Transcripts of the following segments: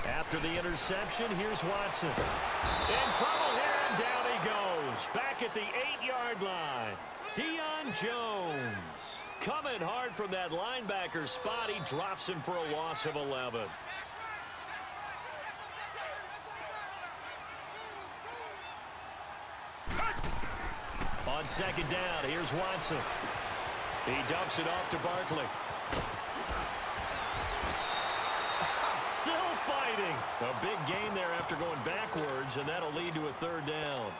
After the interception, here's Watson. In trouble here, and down he goes. Back at the 8-yard line. Deion Jones. Coming hard from that linebacker spot. He drops him for a loss of 11. On second down, here's Watson. He dumps it off to Barkley. Still fighting. A big gain there after going backwards, and that'll lead to a third down.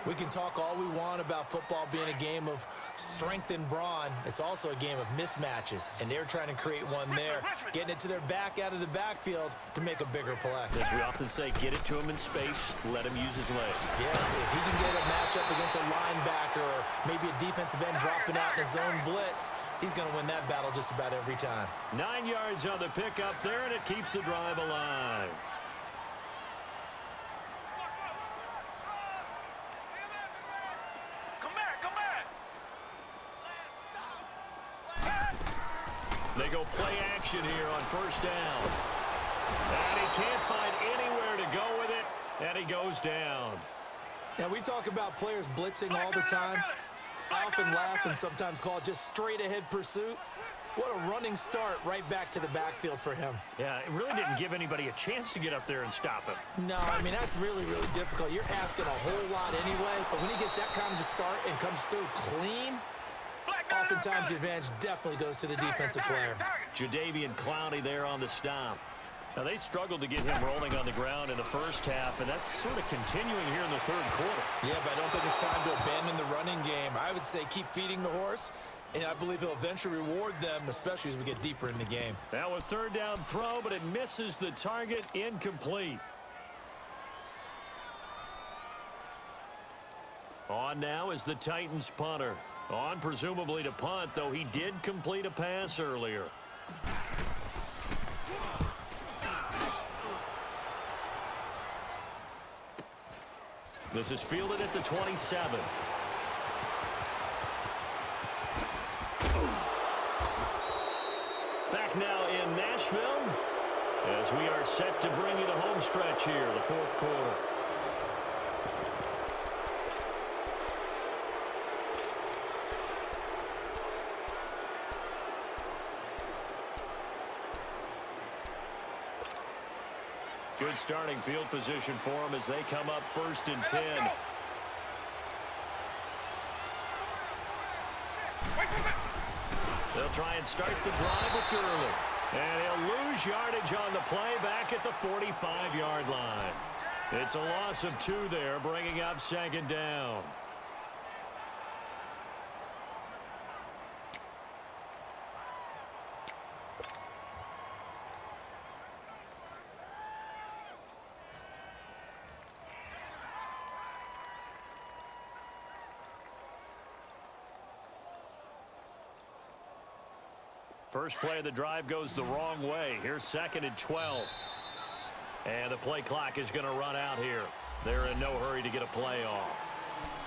We can talk all we want about football being a game of strength and brawn. It's also a game of mismatches, and they're trying to create one there, getting it to their back out of the backfield to make a bigger play. As we often say, get it to him in space, let him use his leg. Yeah, if he can get a matchup against a linebacker or maybe a defensive end dropping out in a zone blitz, he's going to win that battle just about every time. 9 yards on the pickup there, and it keeps the drive alive. They go play action here on first down. And he can't find anywhere to go with it, and he goes down. Now, we talk about players blitzing all the time. I often laugh and sometimes call it just straight-ahead pursuit. What a running start right back to the backfield for him. Yeah, it really didn't give anybody a chance to get up there and stop him. No, I mean, that's really, really difficult. You're asking a whole lot anyway, but when he gets that kind of a start and comes through clean, oftentimes the advantage definitely goes to the defensive player. Jadeveon Clowney there on the stop. Now, they struggled to get him rolling on the ground in the first half, and that's sort of continuing here in the third quarter. Yeah, but I don't think it's time to abandon the running game. I would say keep feeding the horse, and I believe he'll eventually reward them, especially as we get deeper in the game. Now a third down throw, but it misses the target, incomplete. On now is the Titans punter. On presumably to punt, though he did complete a pass earlier. This is fielded at the 27. Back now in Nashville as we are set to bring you the home stretch here, the fourth quarter. Good starting field position for them as they come up 1st and 10. They'll try and start the drive with Gurley. And he'll lose yardage on the play back at the 45-yard line. It's a loss of 2 there, bringing up 2nd down. First play of the drive goes the wrong way. Here's 2nd and 12. And the play clock is going to run out here. They're in no hurry to get a play off.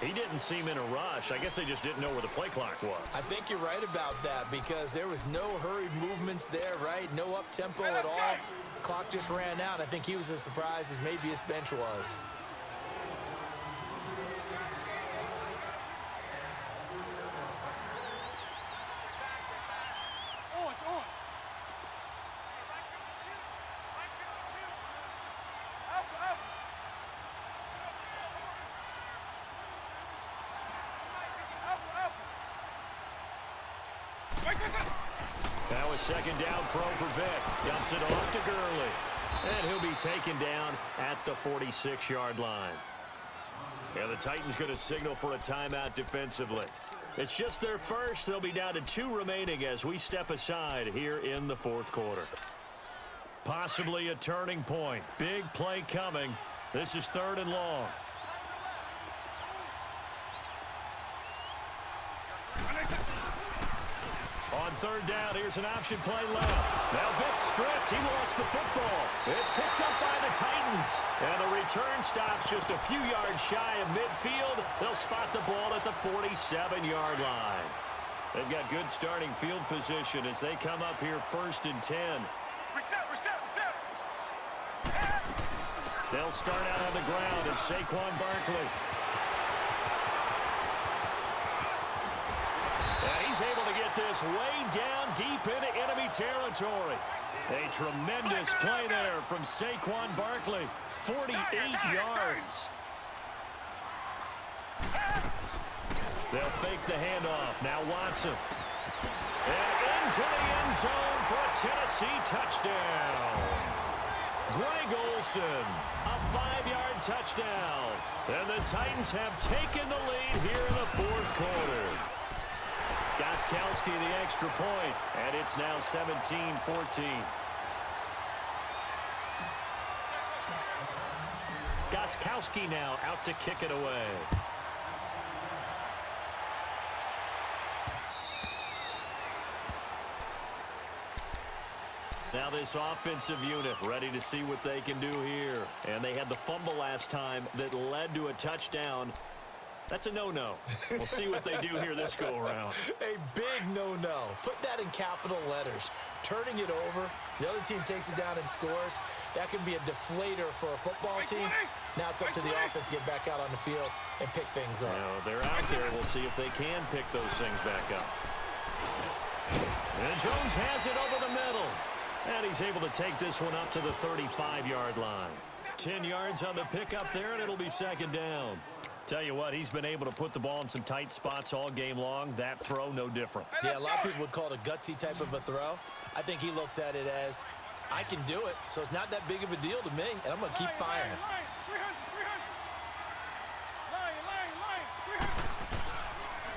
He didn't seem in a rush. I guess they just didn't know where the play clock was. I think you're right about that because there was no hurried movements there, right? No up-tempo at all. Clock just ran out. I think he was as surprised as maybe his bench was. That was 2nd down throw for Vick. Dumps it off to Gurley. And he'll be taken down at the 46-yard line. Yeah, the Titans going to signal for a timeout defensively. It's just their first. They'll be down to 2 remaining as we step aside here in the fourth quarter. Possibly a turning point. Big play coming. This is 3rd and long. On 3rd down, here's an option play left. Now Vick stripped. He lost the football. It's picked up by the Titans. And the return stops just a few yards shy of midfield. They'll spot the ball at the 47-yard line. They've got good starting field position as they come up here 1st and 10. They'll start out on the ground, and Saquon Barkley. And he's able to get this way down deep into enemy territory. A tremendous play there from Saquon Barkley. 48 yards. They'll fake the handoff. Now Watson. And into the end zone for a Tennessee touchdown. Greg Olsen, a 5-yard touchdown. And the Titans have taken the lead here in the fourth quarter. Gostkowski the extra point, and it's now 17-14. Gostkowski now out to kick it away. Now this offensive unit ready to see what they can do here. And they had the fumble last time that led to a touchdown. That's a no-no. We'll see what they do here this go-around. A big no-no. Put that in capital letters. Turning it over, the other team takes it down and scores. That can be a deflator for a football team. Now it's up to the offense to get back out on the field and pick things up. Now they're out there. We'll see if they can pick those things back up. And Jones has it over the middle. And he's able to take this one up to the 35-yard line. 10 yards on the pickup there, and it'll be second down. Tell you what, he's been able to put the ball in some tight spots all game long. That throw, no different. Yeah, a lot of people would call it a gutsy type of a throw. I think he looks at it as, I can do it, so it's not that big of a deal to me, and I'm going to keep firing.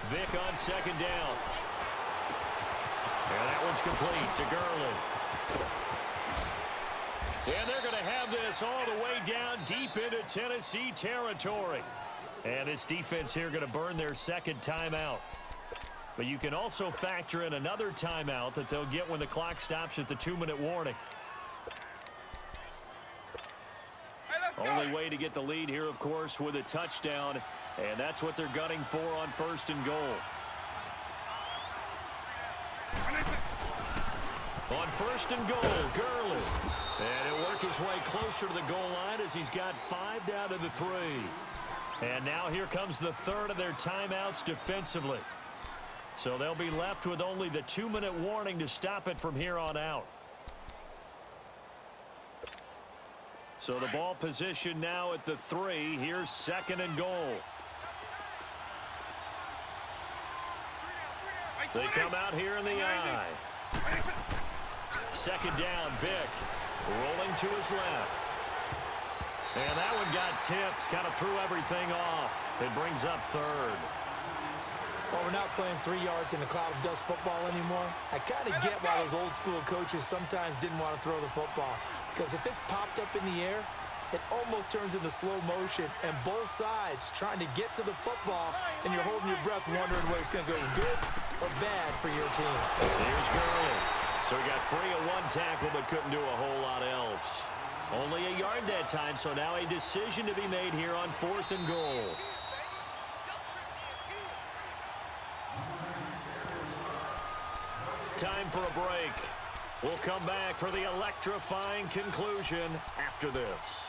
Vick on second down. And that one's complete to Gurley. And they're going to have this all the way down deep into Tennessee territory. And this defense here going to burn their second timeout. But you can also factor in another timeout that they'll get when the clock stops at the 2-minute warning. Only way to get the lead here, of course, with a touchdown. And that's what they're gunning for on first and goal. On first and goal, Gurley. And he'll work his way closer to the goal line as he's got 5 down to the 3. And now here comes the third of their timeouts defensively. So they'll be left with only the 2-minute warning to stop it from here on out. So the ball position now at the 3. Here's second and goal. They come out here in the eye. Second down, Vick. Rolling to his left. And that one got tipped. Kind of threw everything off. It brings up third. Well, we're not playing 3 yards in a cloud of dust football anymore. I kind of get why those old school coaches sometimes didn't want to throw the football. Because if it's popped up in the air, it almost turns into slow motion. And both sides trying to get to the football, and you're holding your breath wondering whether it's going to go good or bad for your team. Here's Gurley. So he got free of one tackle but couldn't do a whole lot else. Only a yard that time, so now a decision to be made here on fourth and goal. Time for a break. We'll come back for the electrifying conclusion after this.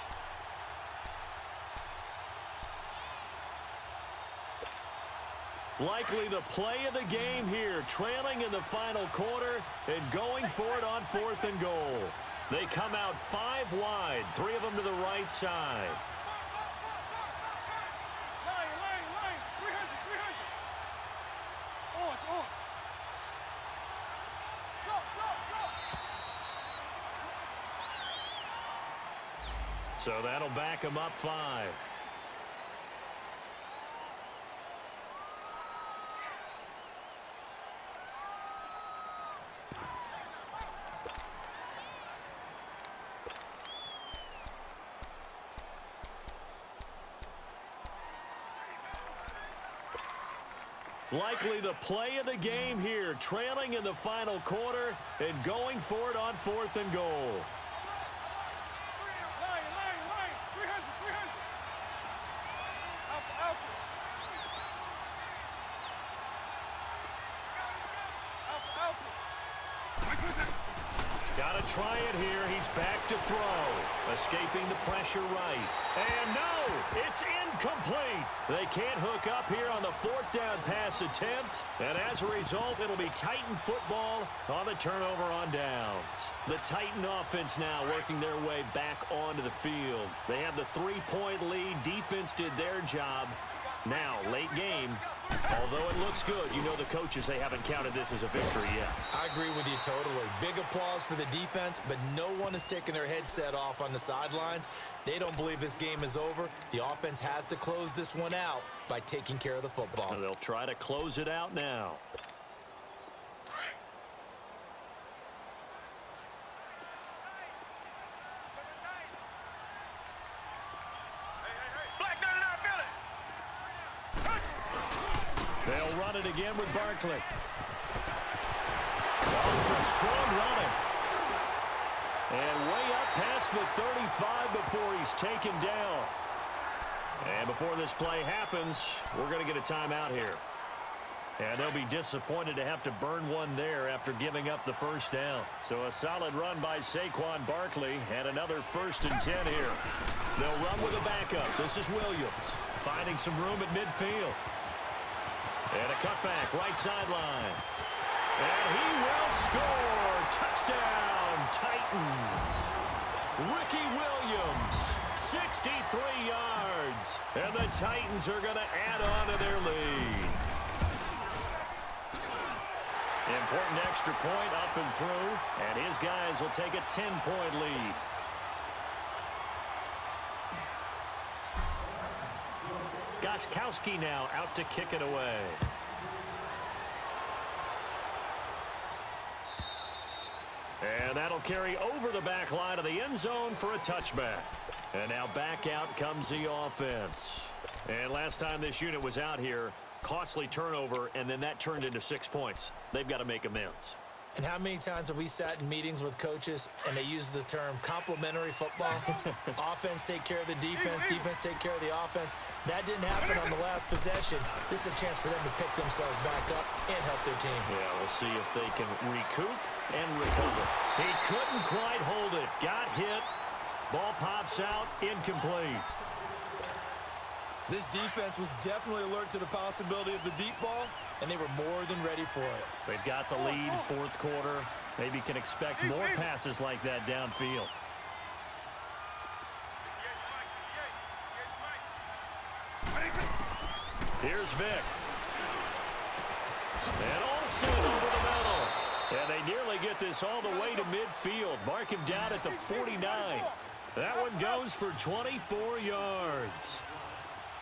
Likely the play of the game here, trailing in the final quarter and going for it on fourth and goal. They come out 5 wide, 3 of them to the right side. So that'll back them up 5. Likely the play of the game here, trailing in the final quarter and going for it on fourth and goal. Got to try it here. He's back to throw. Escaping the pressure right. And no, it's incomplete. They can't hook up here on the fourth down pass attempt. And as a result, it'll be Titan football on the turnover on downs. The Titan offense now working their way back onto the field. They have the 3-point lead. Defense did their job. Now, late game, although it looks good, you know the coaches, they haven't counted this as a victory yet. I agree with you totally. Big applause for the defense, but no one is taking their headset off on the sidelines. They don't believe this game is over. The offense has to close this one out by taking care of the football. And they'll try to close it out now. They'll run it again with Barkley. Oh, some strong running. And way up past the 35 before he's taken down. And before this play happens, we're going to get a timeout here. And they'll be disappointed to have to burn one there after giving up the first down. So a solid run by Saquon Barkley and another 1st and 10 here. They'll run with a backup. This is Williams finding some room at midfield. And a cutback, right sideline. And he will score. Touchdown, Titans. Ricky Williams, 63 yards. And the Titans are going to add on to their lead. Important extra point up and through. And his guys will take a 10-point lead. Gostkowski now out to kick it away. And that'll carry over the back line of the end zone for a touchback. And now back out comes the offense. And last time this unit was out here, costly turnover, and then that turned into 6 points. They've got to make amends. And how many times have we sat in meetings with coaches and they use the term complementary football? Offense take care of the defense, defense take care of the offense. That didn't happen on the last possession. This is a chance for them to pick themselves back up and help their team. Yeah, we'll see if they can recoup and recover. He couldn't quite hold it. Got hit. Ball pops out. Incomplete. This defense was definitely alert to the possibility of the deep ball, and they were more than ready for it. They've got the lead, fourth quarter. Maybe can expect more passes like that downfield. Here's Vick. And Olsen over the middle. And they nearly get this all the way to midfield. Mark him down at the 49. That one goes for 24 yards.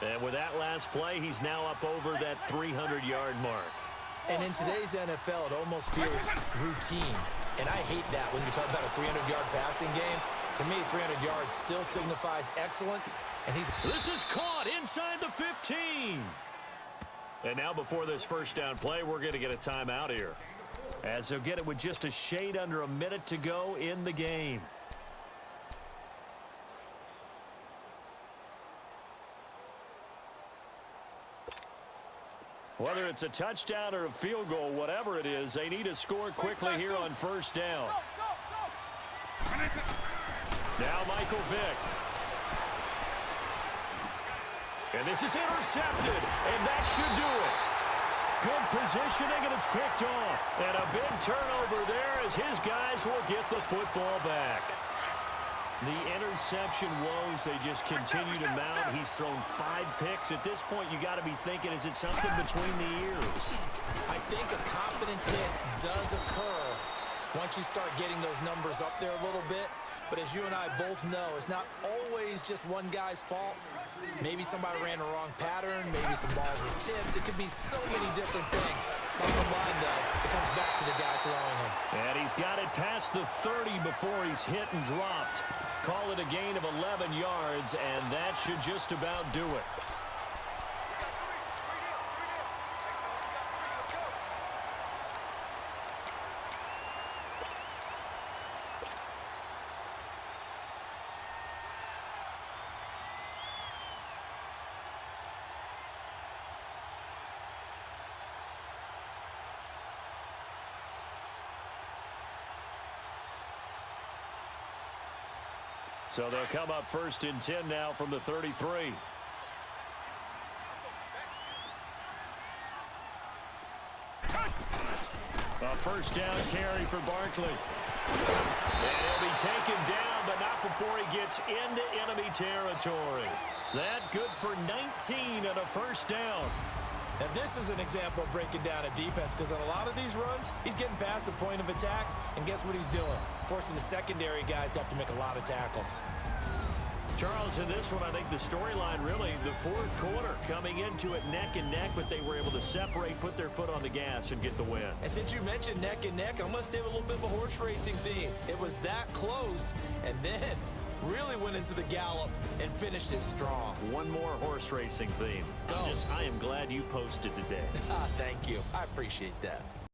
And with that last play, he's now up over that 300-yard mark. And in today's NFL, it almost feels routine. And I hate that when you talk about a 300-yard passing game. To me, 300 yards still signifies excellence. And This is caught inside the 15. And now before this first down play, we're going to get a timeout here. As they'll get it with just a shade under a minute to go in the game. Whether it's a touchdown or a field goal, whatever it is, they need to score quickly here on first down. Now Michael Vick. And this is intercepted, and that should do it. Good positioning, and it's picked off. And a big turnover there as his guys will get the football back. The interception woes, they just continue to mount. He's thrown 5 picks. At this point, you got to be thinking, is it something between the ears? I think a confidence hit does occur once you start getting those numbers up there a little bit. But as you and I both know, it's not always just one guy's fault. Maybe somebody ran the wrong pattern. Maybe some balls were tipped. It could be so many different things. Bottom line, though, it comes back to the guy throwing them. And he's got it past the 30 before he's hit and dropped. Call it a gain of 11 yards, and that should just about do it. So they'll come up 1st and 10 now from the 33. A first down carry for Barkley. And he'll be taken down, but not before he gets into enemy territory. That good for 19 and a first down. Now, this is an example of breaking down a defense, because on a lot of these runs, he's getting past the point of attack, and guess what he's doing? Forcing the secondary guys to have to make a lot of tackles. Charles, in this one, I think the storyline really, the fourth quarter, coming into it neck and neck, but they were able to separate, put their foot on the gas, and get the win. And since you mentioned neck and neck, I'm going to stay with a little bit of a horse racing theme. It was that close, and then really went into the gallop and finished it strong. One more horse racing theme. Go. I am glad you posted today. Thank you. I appreciate that.